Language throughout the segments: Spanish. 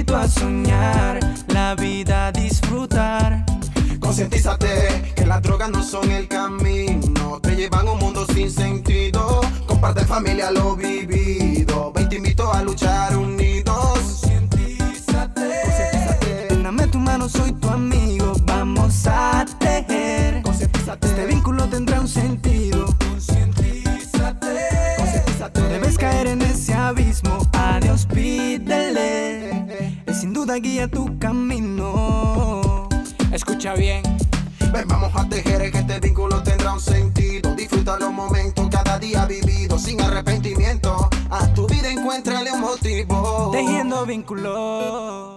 invito a soñar, la vida a disfrutar. Concientízate que las drogas no son el camino, te llevan a un mundo sin sentido. Comparte familia lo vivido, ven te invito a luchar unidos. Concientízate, dame tu mano, soy tu amigo, vamos a tejer. Este vínculo tendrá un sentido. No debes caer en ese abismo, a Dios pídele, Él sin duda guía tu camino. Escucha bien. Ven, vamos a tejer, que este vínculo tendrá un sentido. Disfruta los momentos cada día vivido sin arrepentimiento. A tu vida encuéntrale un motivo. Tejiendo vínculos.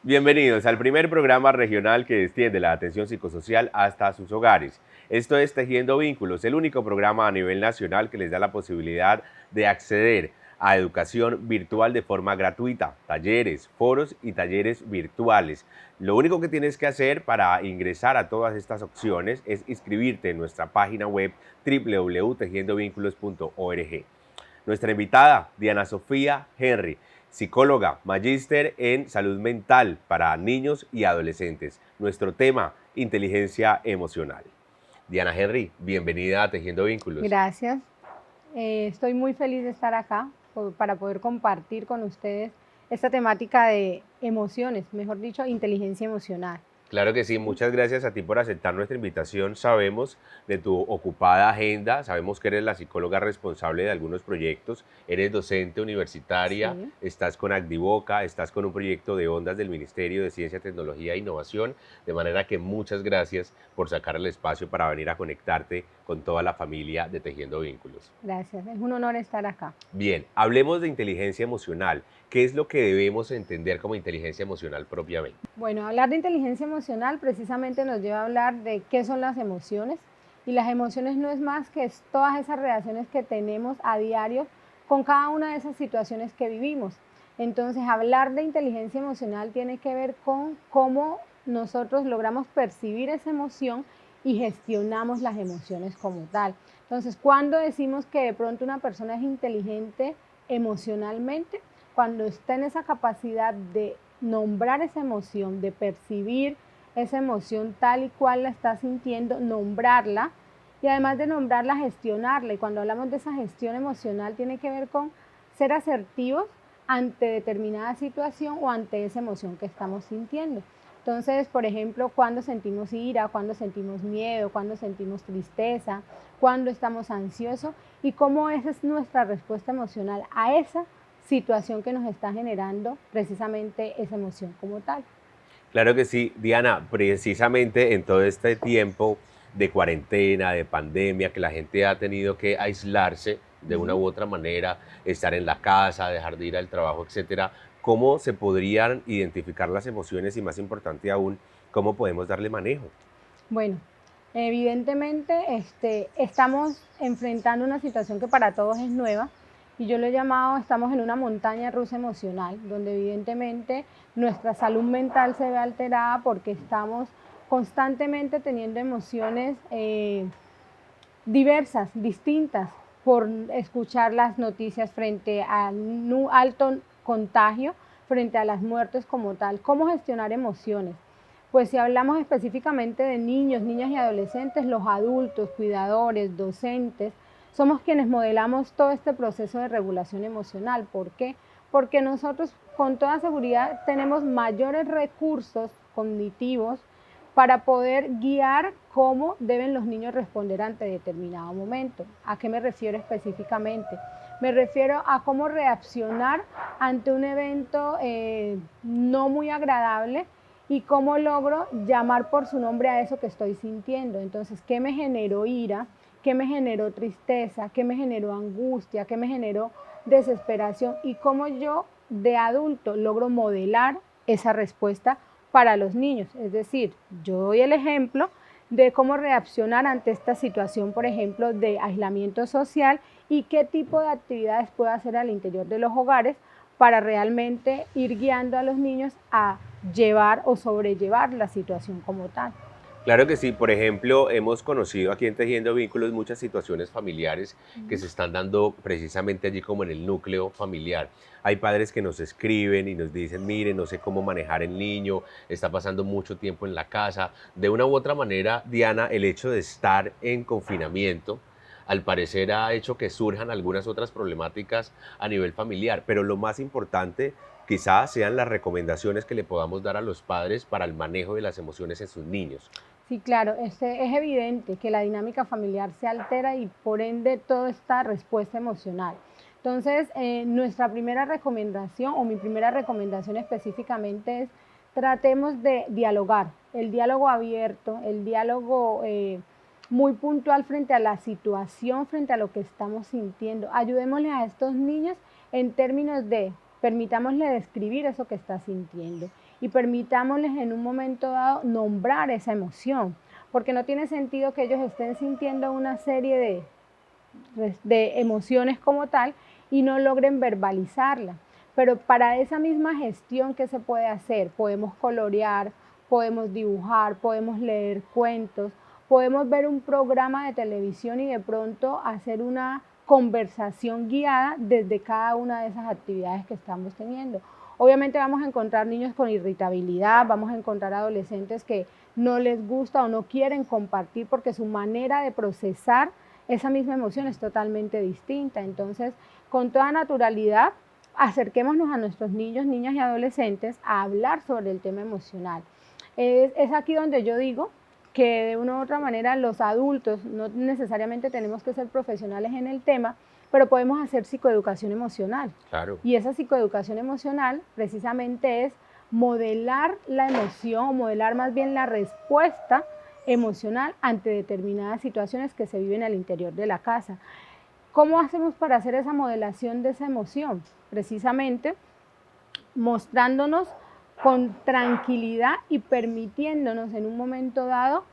Bienvenidos al primer programa regional que extiende la atención psicosocial hasta sus hogares. Esto es Tejiendo Vínculos, el único programa a nivel nacional que les da la posibilidad de acceder a educación virtual de forma gratuita, talleres, foros y talleres virtuales. Lo único que tienes que hacer para ingresar a todas estas opciones es inscribirte en nuestra página web www.tejiendovínculos.org. Nuestra invitada, Diana Sofía Henry, psicóloga, magíster en salud mental para niños y adolescentes. Nuestro tema, inteligencia emocional. Diana Henry, bienvenida a Tejiendo Vínculos. Gracias. Estoy muy feliz de estar acá para poder compartir con ustedes esta temática de emociones, mejor dicho, inteligencia emocional. Claro que sí, muchas gracias a ti por aceptar nuestra invitación. Sabemos de tu ocupada agenda, sabemos que eres la psicóloga responsable de algunos proyectos, eres docente universitaria, Sí. estás con Acdivoca, estás con un proyecto de ondas del Ministerio de Ciencia, Tecnología e Innovación, de manera que muchas gracias por sacar el espacio para venir a conectarte con toda la familia de Tejiendo Vínculos. Gracias, es un honor estar acá. Bien, hablemos de inteligencia emocional. ¿Qué es lo que debemos entender como inteligencia emocional propiamente? Bueno, hablar de inteligencia emocional precisamente nos lleva a hablar de qué son las emociones, y las emociones no es más que todas esas reacciones que tenemos a diario con cada una de esas situaciones que vivimos. Entonces, hablar de inteligencia emocional tiene que ver con cómo nosotros logramos percibir esa emoción y gestionamos las emociones como tal. Entonces, cuando decimos que de pronto una persona es inteligente emocionalmente, cuando está en esa capacidad de nombrar esa emoción, de percibir esa emoción tal y cual la está sintiendo, nombrarla, y además de nombrarla, gestionarla. Y cuando hablamos de esa gestión emocional, tiene que ver con ser asertivos ante determinada situación o ante esa emoción que estamos sintiendo. Entonces, por ejemplo, cuando sentimos ira, cuando sentimos miedo, cuando sentimos tristeza, cuando estamos ansiosos, y cómo esa es nuestra respuesta emocional a esa situación que nos está generando precisamente esa emoción como tal. Claro que sí, Diana, precisamente en todo este tiempo de cuarentena, de pandemia, que la gente ha tenido que aislarse de una u otra manera, estar en la casa, dejar de ir al trabajo, etcétera, ¿cómo se podrían identificar las emociones y, más importante aún, cómo podemos darle manejo? Bueno, evidentemente estamos enfrentando una situación que para todos es nueva, y yo lo he llamado, estamos en una montaña rusa emocional, donde evidentemente nuestra salud mental se ve alterada porque estamos constantemente teniendo emociones diversas, distintas, por escuchar las noticias frente al alto contagio, frente a las muertes como tal. ¿Cómo gestionar emociones? Pues si hablamos específicamente de niños, niñas y adolescentes, los adultos, cuidadores, docentes, somos quienes modelamos todo este proceso de regulación emocional. ¿Por qué? Porque nosotros con toda seguridad tenemos mayores recursos cognitivos para poder guiar cómo deben los niños responder ante determinado momento. ¿A qué me refiero específicamente? Me refiero a cómo reaccionar ante un evento no muy agradable, y cómo logro llamar por su nombre a eso que estoy sintiendo. Entonces, ¿qué me generó ira? ¿Qué me generó tristeza? ¿Qué me generó angustia? ¿Qué me generó desesperación? Y cómo yo de adulto logro modelar esa respuesta para los niños. Es decir, yo doy el ejemplo de cómo reaccionar ante esta situación, por ejemplo, de aislamiento social, y qué tipo de actividades puedo hacer al interior de los hogares para realmente ir guiando a los niños a llevar o sobrellevar la situación como tal. Claro que sí, por ejemplo, hemos conocido aquí en Tejiendo Vínculos muchas situaciones familiares que se están dando precisamente allí como en el núcleo familiar. Hay padres que nos escriben y nos dicen, mire, no sé cómo manejar el niño, está pasando mucho tiempo en la casa. De una u otra manera, Diana, el hecho de estar en confinamiento, al parecer ha hecho que surjan algunas otras problemáticas a nivel familiar, pero lo más importante quizás sean las recomendaciones que le podamos dar a los padres para el manejo de las emociones en sus niños. Sí, claro, es evidente que la dinámica familiar se altera y por ende toda esta respuesta emocional. Entonces, nuestra primera recomendación o mi primera recomendación específicamente es tratemos de dialogar, el diálogo abierto, el diálogo muy puntual frente a la situación, frente a lo que estamos sintiendo. Ayudémosle a estos niños en términos de permitámosle describir eso que está sintiendo y permitámosles en un momento dado nombrar esa emoción, porque no tiene sentido que ellos estén sintiendo una serie de emociones como tal y no logren verbalizarla. Pero para esa misma gestión que se puede hacer, podemos colorear, podemos dibujar, podemos leer cuentos, podemos ver un programa de televisión y de pronto hacer una conversación guiada desde cada una de esas actividades que estamos teniendo. Obviamente vamos a encontrar niños con irritabilidad, vamos a encontrar adolescentes que no les gusta o no quieren compartir porque su manera de procesar esa misma emoción es totalmente distinta. Entonces, con toda naturalidad, acerquémonos a nuestros niños, niñas y adolescentes a hablar sobre el tema emocional. Es aquí donde yo digo que de una u otra manera los adultos no necesariamente tenemos que ser profesionales en el tema, pero podemos hacer psicoeducación emocional. Claro. Y esa psicoeducación emocional precisamente es modelar la emoción, o modelar más bien la respuesta emocional ante determinadas situaciones que se viven al interior de la casa. ¿Cómo hacemos para hacer esa modelación de esa emoción? Precisamente mostrándonos con tranquilidad y permitiéndonos en un momento dado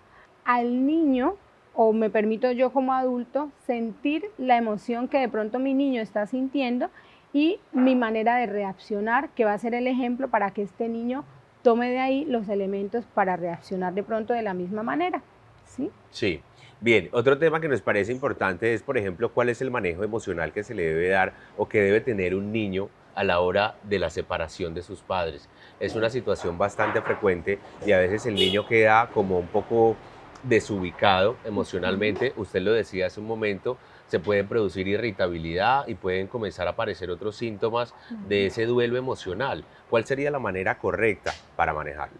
al niño, o me permito yo como adulto, sentir la emoción que de pronto mi niño está sintiendo y mi manera de reaccionar, que va a ser el ejemplo para que este niño tome de ahí los elementos para reaccionar de pronto de la misma manera. ¿Sí? Sí. Bien, otro tema que nos parece importante es, por ejemplo, cuál es el manejo emocional que se le debe dar o que debe tener un niño a la hora de la separación de sus padres. Es una situación bastante frecuente y a veces el niño queda como un poco desubicado emocionalmente. Usted lo decía hace un momento, se puede producir irritabilidad y pueden comenzar a aparecer otros síntomas de ese duelo emocional. ¿Cuál sería la manera correcta para manejarlo?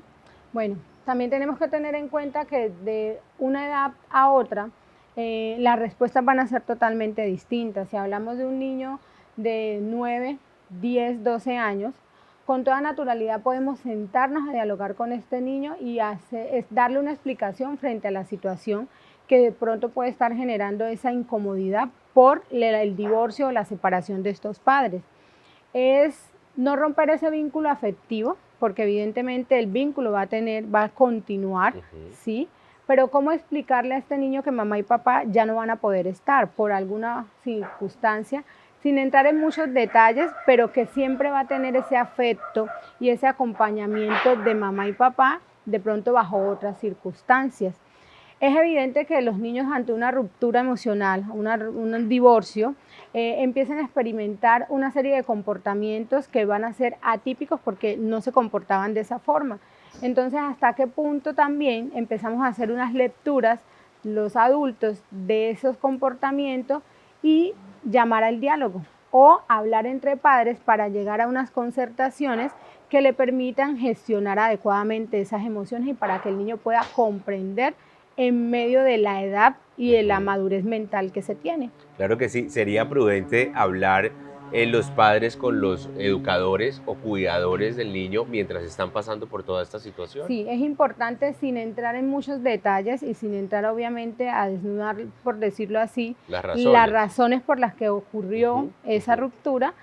Bueno, también tenemos que tener en cuenta que de una edad a otra las respuestas van a ser totalmente distintas. Si hablamos de un niño de 9, 10, 12 años, con toda naturalidad podemos sentarnos a dialogar con este niño y darle una explicación frente a la situación que de pronto puede estar generando esa incomodidad por el divorcio o la separación de estos padres. Es no romper ese vínculo afectivo, porque evidentemente el vínculo va a continuar, ¿sí? Pero ¿cómo explicarle a este niño que mamá y papá ya no van a poder estar por alguna circunstancia? Sin entrar en muchos detalles, pero que siempre va a tener ese afecto y ese acompañamiento de mamá y papá, de pronto bajo otras circunstancias. Es evidente que los niños ante una ruptura emocional, un divorcio, empiezan a experimentar una serie de comportamientos que van a ser atípicos porque no se comportaban de esa forma. Entonces, ¿hasta qué punto también empezamos a hacer unas lecturas los adultos de esos comportamientos y llamar al diálogo o hablar entre padres para llegar a unas concertaciones que le permitan gestionar adecuadamente esas emociones y para que el niño pueda comprender en medio de la edad y de la madurez mental que se tiene? Claro que sí, sería prudente hablar los padres con los educadores o cuidadores del niño mientras están pasando por toda esta situación. Sí, es importante sin entrar en muchos detalles y sin entrar obviamente a desnudar, por decirlo así, las razones por las que ocurrió esa ruptura,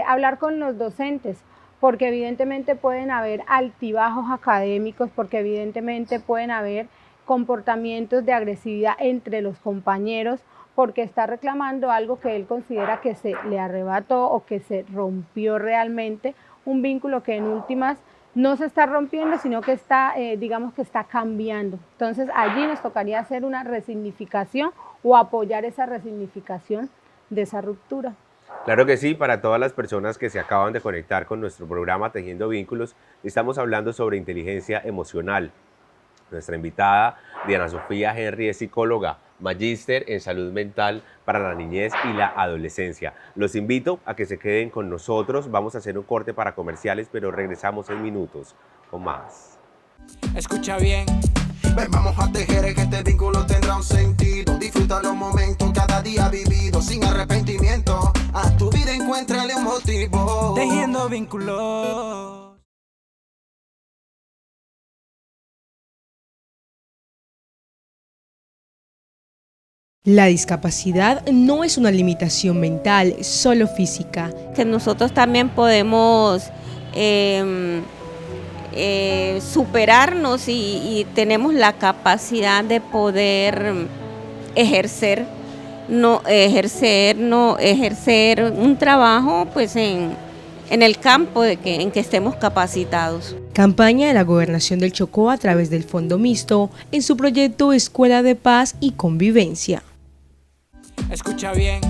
hablar con los docentes, porque evidentemente pueden haber altibajos académicos, porque evidentemente pueden haber comportamientos de agresividad entre los compañeros, porque está reclamando algo que él considera que se le arrebató o que se rompió realmente, un vínculo que en últimas no se está rompiendo, sino que está, digamos que está cambiando. Entonces allí nos tocaría hacer una resignificación o apoyar esa resignificación de esa ruptura. Claro que sí, para todas las personas que se acaban de conectar con nuestro programa Tejiendo Vínculos, estamos hablando sobre inteligencia emocional. Nuestra invitada, Diana Sofía Henry, es psicóloga, magíster en salud mental para la niñez y la adolescencia. Los invito a que se queden con nosotros. Vamos a hacer un corte para comerciales, pero regresamos en minutos con más. Escucha bien. Ven, vamos a tejer que este vínculo tendrá un sentido. Disfruta los momentos cada día vivido sin arrepentimiento. A tu vida encuéntrale un motivo. Tejiendo vínculos. La discapacidad no es una limitación mental, solo física. Que nosotros también podemos superarnos y tenemos la capacidad de poder ejercer un trabajo pues en el campo en que estemos capacitados. Campaña de la Gobernación del Chocó a través del Fondo Mixto en su proyecto Escuela de Paz y Convivencia. Escucha bien.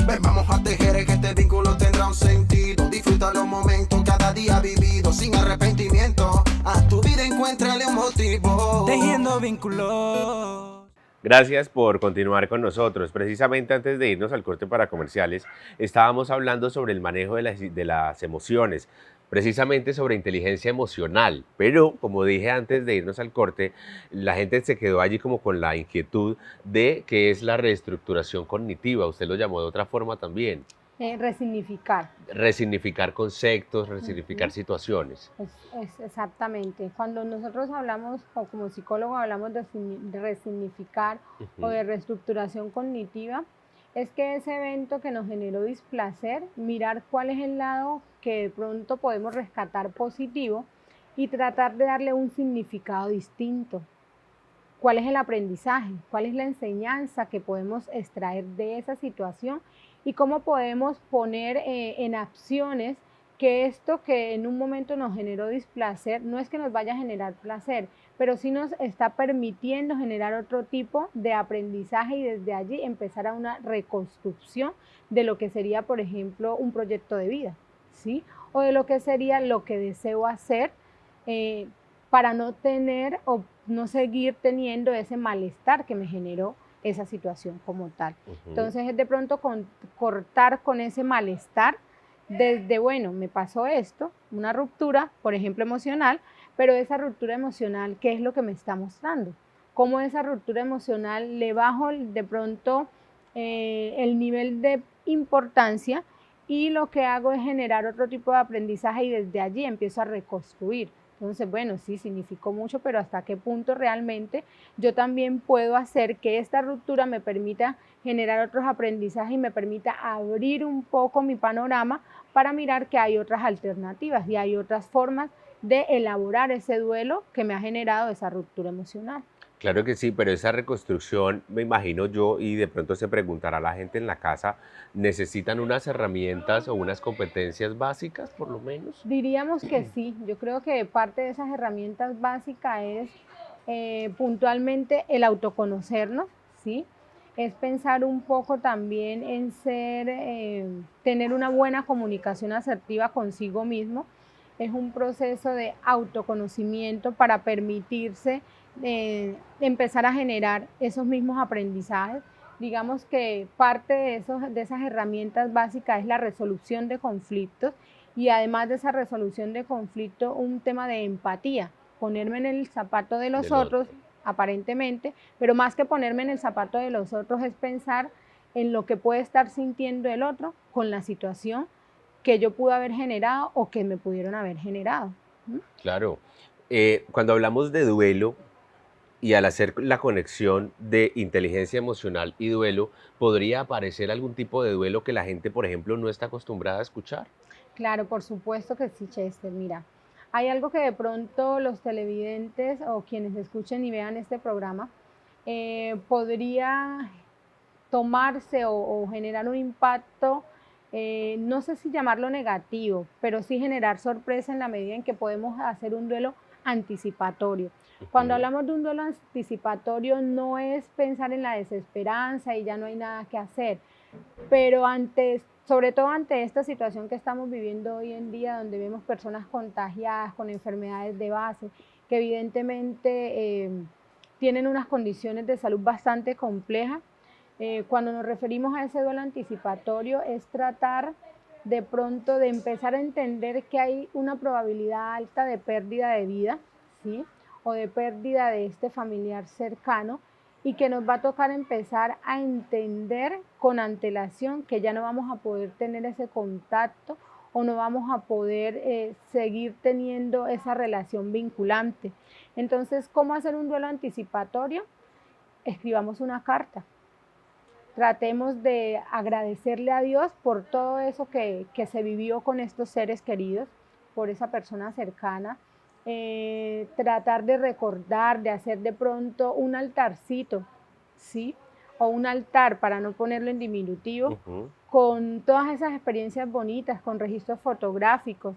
Ven, vamos a tejer que este vínculo tendrá un sentido. Disfruta los momentos cada día vivido sin arrepentimiento. A tu vida encuéntrale un motivo. Tejiendo vínculos. Gracias por continuar con nosotros. Precisamente antes de irnos al corte para comerciales, estábamos hablando sobre el manejo de las emociones, precisamente sobre inteligencia emocional. Pero, como dije antes de irnos al corte, la gente se quedó allí como con la inquietud de qué es la reestructuración cognitiva. Usted lo llamó de otra forma también. Resignificar. Resignificar conceptos, resignificar situaciones. Es exactamente. Cuando nosotros hablamos, o como psicólogo hablamos de resignificar o de reestructuración cognitiva, es que ese evento que nos generó displacer, mirar cuál es el lado que de pronto podemos rescatar positivo y tratar de darle un significado distinto. ¿Cuál es el aprendizaje? ¿Cuál es la enseñanza que podemos extraer de esa situación? Y cómo podemos poner en acciones que esto que en un momento nos generó displacer, no es que nos vaya a generar placer, pero sí nos está permitiendo generar otro tipo de aprendizaje y desde allí empezar a una reconstrucción de lo que sería, por ejemplo, un proyecto de vida, ¿sí? O de lo que sería lo que deseo hacer para no tener o no seguir teniendo ese malestar que me generó esa situación como tal. Entonces es de pronto cortar con ese malestar desde, bueno, me pasó esto, una ruptura, por ejemplo, emocional, pero esa ruptura emocional, ¿qué es lo que me está mostrando? ¿Cómo esa ruptura emocional le bajo de pronto el nivel de importancia y lo que hago es generar otro tipo de aprendizaje y desde allí empiezo a reconstruir? Entonces, bueno, sí, significó mucho, pero hasta qué punto realmente yo también puedo hacer que esta ruptura me permita generar otros aprendizajes y me permita abrir un poco mi panorama para mirar que hay otras alternativas y hay otras formas de elaborar ese duelo que me ha generado esa ruptura emocional. Claro que sí, pero esa reconstrucción, me imagino yo, y de pronto se preguntará la gente en la casa, ¿necesitan unas herramientas o unas competencias básicas, por lo menos? Diríamos que sí. Yo creo que parte de esas herramientas básicas es puntualmente el autoconocernos, ¿sí? Es pensar un poco también en tener una buena comunicación asertiva consigo mismo. Es un proceso de autoconocimiento para permitirse empezar a generar esos mismos aprendizajes. Digamos que parte de esas herramientas básicas es la resolución de conflictos y además de esa resolución de conflicto, un tema de empatía, ponerme en el zapato de los otros, aparentemente, pero más que ponerme en el zapato de los otros es pensar en lo que puede estar sintiendo el otro con la situación que yo pude haber generado o que me pudieron haber generado. Claro. Cuando hablamos de duelo y al hacer la conexión de inteligencia emocional y duelo, ¿podría aparecer algún tipo de duelo que la gente, por ejemplo, no está acostumbrada a escuchar? Claro, por supuesto que sí, Chester. Mira, hay algo que de pronto los televidentes o quienes escuchen y vean este programa podría tomarse o generar un impacto no sé si llamarlo negativo, pero sí generar sorpresa en la medida en que podemos hacer un duelo anticipatorio. Cuando hablamos de un duelo anticipatorio no es pensar en la desesperanza y ya no hay nada que hacer, pero sobre todo ante esta situación que estamos viviendo hoy en día, donde vemos personas contagiadas con enfermedades de base, que evidentemente tienen unas condiciones de salud bastante complejas, cuando nos referimos a ese duelo anticipatorio es tratar de pronto de empezar a entender que hay una probabilidad alta de pérdida de vida, ¿sí? O de pérdida de este familiar cercano, y que nos va a tocar empezar a entender con antelación que ya no vamos a poder tener ese contacto o no vamos a poder seguir teniendo esa relación vinculante. Entonces, ¿cómo hacer un duelo anticipatorio? Escribamos una carta. Tratemos de agradecerle a Dios por todo eso que se vivió con estos seres queridos, por esa persona cercana. Tratar de recordar, de hacer de pronto un altarcito, ¿sí? O un altar, para no ponerlo en diminutivo, con todas esas experiencias bonitas, con registros fotográficos,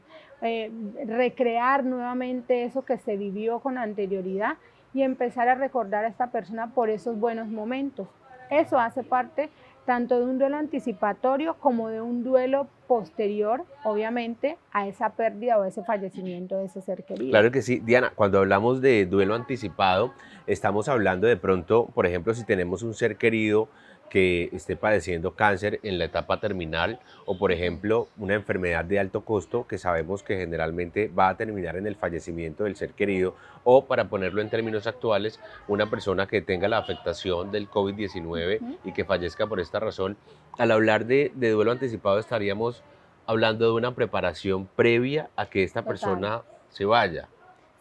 recrear nuevamente eso que se vivió con anterioridad y empezar a recordar a esta persona por esos buenos momentos. Eso hace parte tanto de un duelo anticipatorio como de un duelo posterior, obviamente, a esa pérdida o ese fallecimiento de ese ser querido. Claro que sí. Diana, cuando hablamos de duelo anticipado, estamos hablando de pronto, por ejemplo, si tenemos un ser querido que esté padeciendo cáncer en la etapa terminal o, por ejemplo, una enfermedad de alto costo que sabemos que generalmente va a terminar en el fallecimiento del ser querido, o, para ponerlo en términos actuales, una persona que tenga la afectación del COVID-19 y que fallezca por esta razón. Al hablar de duelo anticipado estaríamos hablando de una preparación previa a que esta persona se vaya.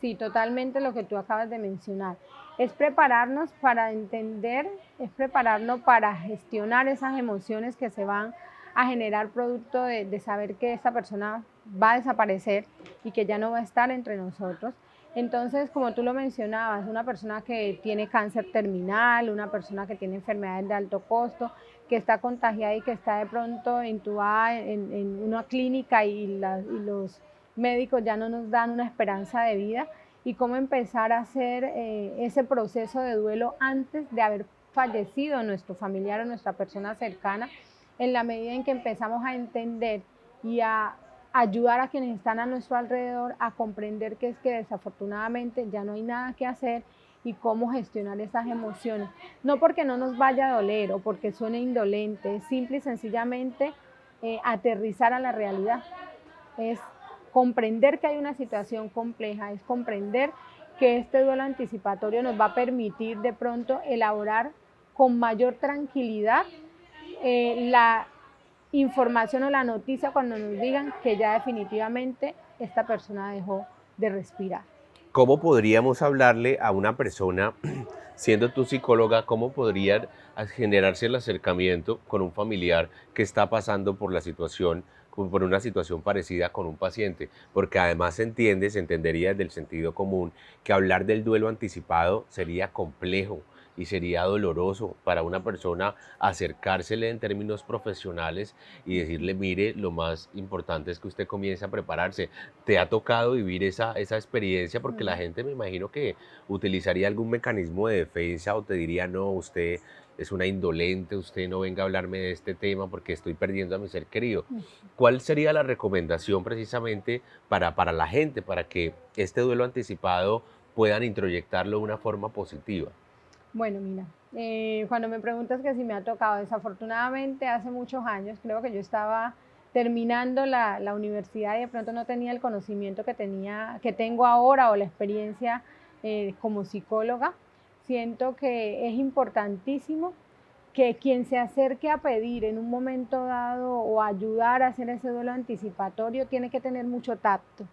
Sí, totalmente lo que tú acabas de mencionar. Es prepararnos para entender, es prepararnos para gestionar esas emociones que se van a generar producto de saber que esta persona va a desaparecer y que ya no va a estar entre nosotros. Entonces, como tú lo mencionabas, una persona que tiene cáncer terminal, una persona que tiene enfermedades de alto costo, que está contagiada y que está de pronto intubada en una clínica y los médicos ya no nos dan una esperanza de vida, y cómo empezar a hacer ese proceso de duelo antes de haber fallecido nuestro familiar o nuestra persona cercana, en la medida en que empezamos a entender y a ayudar a quienes están a nuestro alrededor a comprender que es que desafortunadamente ya no hay nada que hacer y cómo gestionar esas emociones. No porque no nos vaya a doler o porque suene indolente, es simple y sencillamente aterrizar a la realidad. Es comprender que hay una situación compleja, es comprender que este duelo anticipatorio nos va a permitir de pronto elaborar con mayor tranquilidad la información o la noticia cuando nos digan que ya definitivamente esta persona dejó de respirar. ¿Cómo podríamos hablarle a una persona, siendo tú psicóloga, cómo podría generarse el acercamiento con un familiar que está pasando por por una situación parecida con un paciente? Porque además se entendería desde el sentido común que hablar del duelo anticipado sería complejo y sería doloroso para una persona acercársele en términos profesionales y decirle: mire, lo más importante es que usted comience a prepararse. ¿Te ha tocado vivir esa experiencia? Porque la gente, me imagino, que utilizaría algún mecanismo de defensa o te diría: no, usted es una indolente, usted no venga a hablarme de este tema porque estoy perdiendo a mi ser querido. ¿Cuál sería la recomendación precisamente para la gente, para que este duelo anticipado puedan introyectarlo de una forma positiva? Bueno, mira, cuando me preguntas que si me ha tocado, desafortunadamente hace muchos años, creo que yo estaba terminando la universidad y de pronto no tenía el conocimiento que tengo ahora, o la experiencia como psicóloga. Siento que es importantísimo que quien se acerque a pedir en un momento dado o ayudar a hacer ese duelo anticipatorio tiene que tener mucho tacto.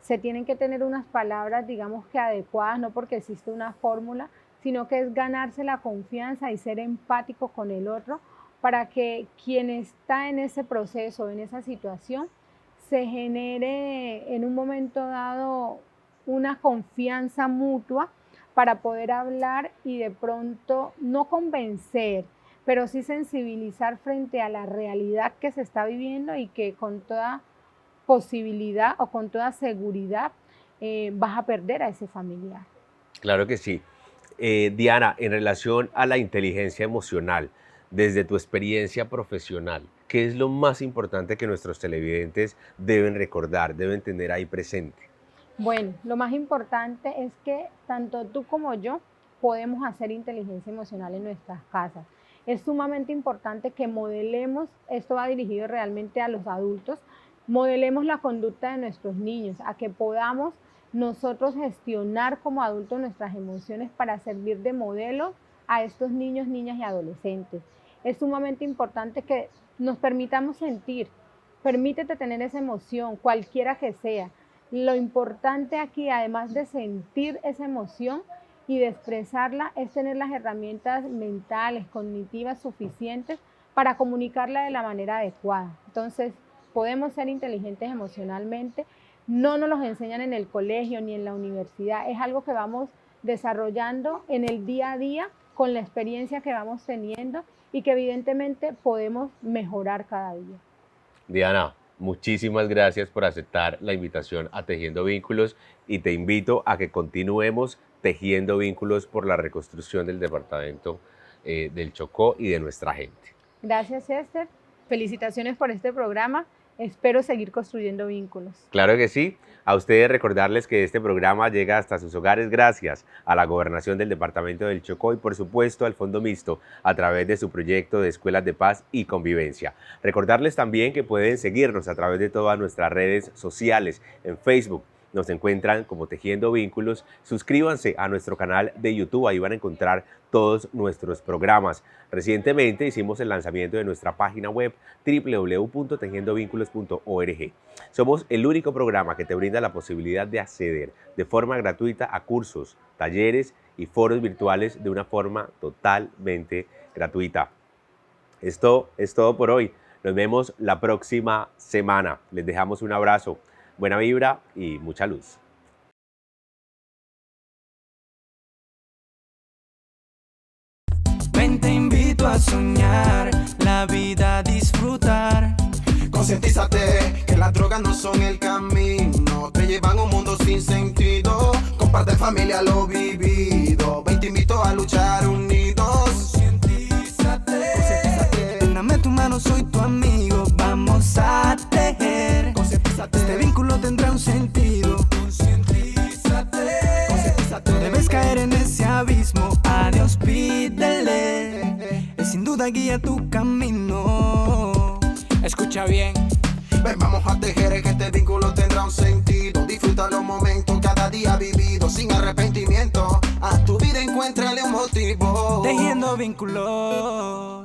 Se tienen que tener unas palabras, digamos que adecuadas, no porque existe una fórmula, sino que es ganarse la confianza y ser empático con el otro para que quien está en ese proceso, en esa situación, se genere en un momento dado una confianza mutua para poder hablar y de pronto no convencer, pero sí sensibilizar frente a la realidad que se está viviendo y que con toda posibilidad o con toda seguridad vas a perder a ese familiar. Claro que sí. Diana, en relación a la inteligencia emocional, desde tu experiencia profesional, ¿qué es lo más importante que nuestros televidentes deben recordar, deben tener ahí presente? Bueno, lo más importante es que tanto tú como yo podemos hacer inteligencia emocional en nuestras casas. Es sumamente importante que modelemos, esto va dirigido realmente a los adultos, modelemos la conducta de nuestros niños, a que podamos nosotros gestionar como adultos nuestras emociones para servir de modelo a estos niños, niñas y adolescentes. Es sumamente importante que nos permitamos sentir, permítete tener esa emoción, cualquiera que sea. Lo importante aquí, además de sentir esa emoción y de expresarla, es tener las herramientas mentales, cognitivas suficientes para comunicarla de la manera adecuada. Entonces, podemos ser inteligentes emocionalmente. No nos los enseñan en el colegio ni en la universidad. Es algo que vamos desarrollando en el día a día con la experiencia que vamos teniendo y que evidentemente podemos mejorar cada día. Diana, muchísimas gracias por aceptar la invitación a Tejiendo Vínculos y te invito a que continuemos tejiendo vínculos por la reconstrucción del departamento del Chocó y de nuestra gente. Gracias, Esther. Felicitaciones por este programa. Espero seguir construyendo vínculos. Claro que sí. A ustedes recordarles que este programa llega hasta sus hogares gracias a la Gobernación del Departamento del Chocó y por supuesto al Fondo Mixto a través de su proyecto de Escuelas de Paz y Convivencia. Recordarles también que pueden seguirnos a través de todas nuestras redes sociales. En Facebook nos encuentran como Tejiendo Vínculos. Suscríbanse a nuestro canal de YouTube, ahí van a encontrar todos nuestros programas. Recientemente hicimos el lanzamiento de nuestra página web www.tejiendovinculos.org. Somos el único programa que te brinda la posibilidad de acceder de forma gratuita a cursos, talleres y foros virtuales de una forma totalmente gratuita. Esto es todo por hoy. Nos vemos la próxima semana. Les dejamos un abrazo, buena vibra y mucha luz. Ven, te invito a soñar, la vida a disfrutar. Concientízate que las drogas no son el camino, te llevan a un mundo sin sentido. Comparte familia lo vivido, ven te invito a luchar unidos. Concientízate, dame tu mano, soy tu amigo, vamos a tejer. Este vínculo tendrá un sentido. Debes caer en ese abismo, a Dios pídele, Él sin duda guía tu camino. Escucha bien. Ven, vamos a tejer que este vínculo tendrá un sentido. Disfruta los momentos cada día vivido sin arrepentimiento. A tu vida encuéntrale un motivo. Tejiendo vínculos.